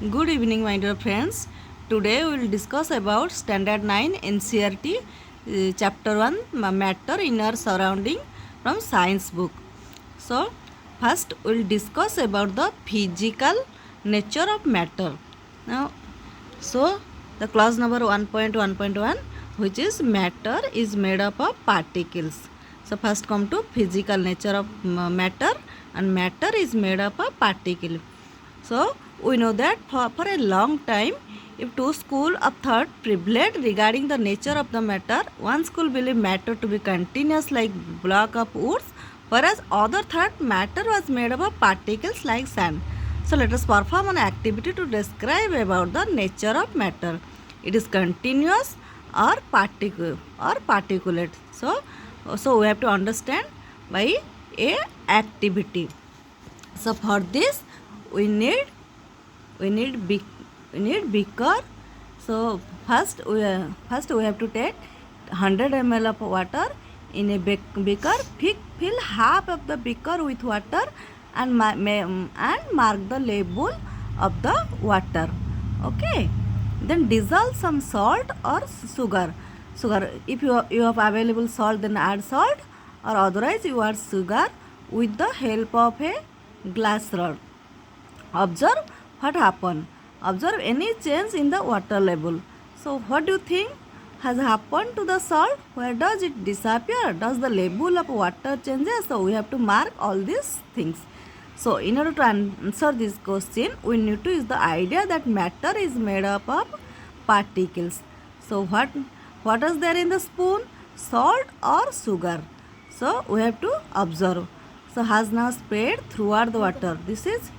Good evening, my dear friends. Today we will discuss about Standard 9 Ncert Chapter 1 Matter Inner Surrounding from Science book. So, first we will discuss about the physical nature of matter. Now, the clause number 1.1.1, which is matter is made up of particles. So, first come to physical nature of matter, and matter is made up of particles. So, we know that for a long time, if two schools of thought prevailed regarding the nature of the matter, one school believed matter to be continuous like block of woods, whereas other thought matter was made up of particles like sand. So, let us perform an activity to describe about the nature of matter. It is continuous or particulate. So we have to understand by a activity. So for this we need beaker. So first we have to take 100 ml of water in a beaker. Fill half of the beaker with water and mark the label of the water. Okay. Then dissolve some salt or sugar. If you have available salt, then add salt, or otherwise you add sugar with the help of a glass rod. Observe what happened. Observe any change in the water level. So what do you think has happened to the salt? Where does it disappear? Does the level of water changes? So we have to mark all these things. So in order to answer this question, we need to use the idea that matter is made up of particles. So what is there in the spoon? Salt or sugar? So we have to observe. So has now spread throughout the water. This is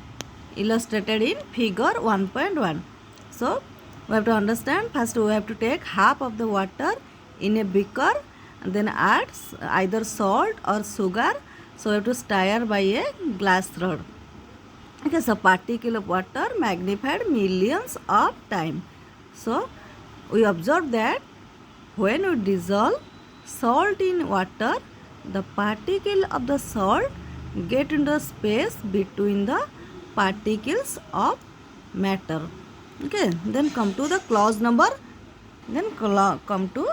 illustrated in figure 1.1. So we have to understand, first we have to take half of the water in a beaker and then add either salt or sugar. So we have to stir by a glass rod. Okay, so particle of water magnified millions of times. So we observe that when we dissolve salt in water, the particle of the salt get into the space between the particles of matter. Okay, then come to the clause number. Come to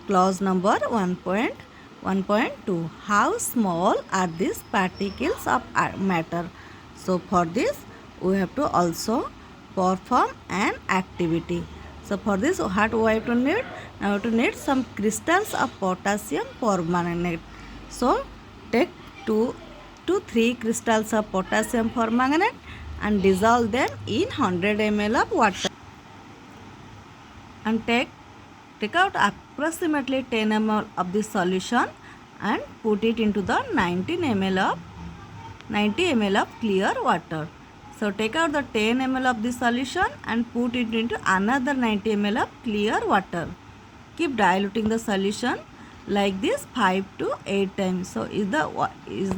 clause number 1.1.2. How small are these particles of matter? So for this we have to also perform an activity. So for this what we have to need? Now we have to need some crystals of potassium permanganate. So take 2 to 3 crystals of potassium permanganate and dissolve them in 100 ml of water. And take out approximately 10 ml of this solution and put it into the 90 ml of clear water. So take out the 10 ml of this solution and put it into another 90 ml of clear water. Keep diluting the solution like this 5 to 8 times. So is the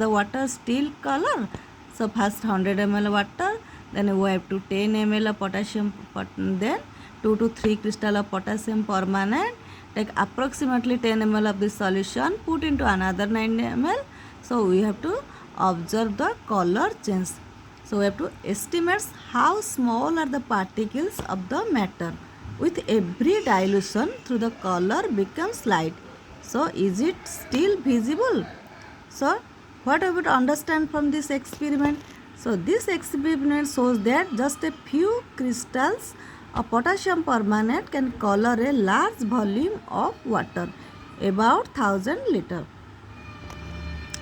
water still color? So first 100 ml water, then we have to 10 ml of potassium, then 2 to 3 crystal of potassium permanganate. Take approximately 10 ml of this solution, put into another 9 ml. So we have to observe the color change. So we have to estimate how small are the particles of the matter. With every dilution through the color becomes light. So is it still visible? So what are we to understand from this experiment? So this experiment shows that just a few crystals of potassium permanganate can color a large volume of water, about 1000 liters.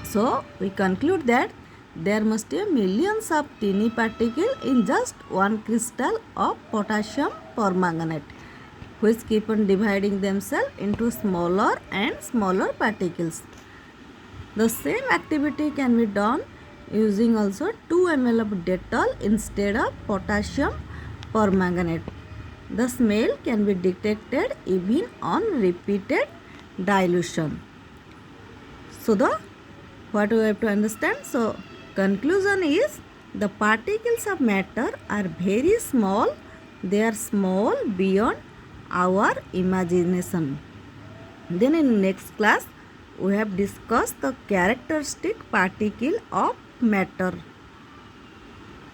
So we conclude that there must be millions of tiny particles in just one crystal of potassium permanganate, which keep on dividing themselves into smaller and smaller particles. The same activity can be done using also 2 ml of Dettol instead of potassium permanganate. The smell can be detected even on repeated dilution. So what we have to understand? So conclusion is the particles of matter are very small. They are small beyond our imagination. Then in next class we have discussed the characteristic particle of matter.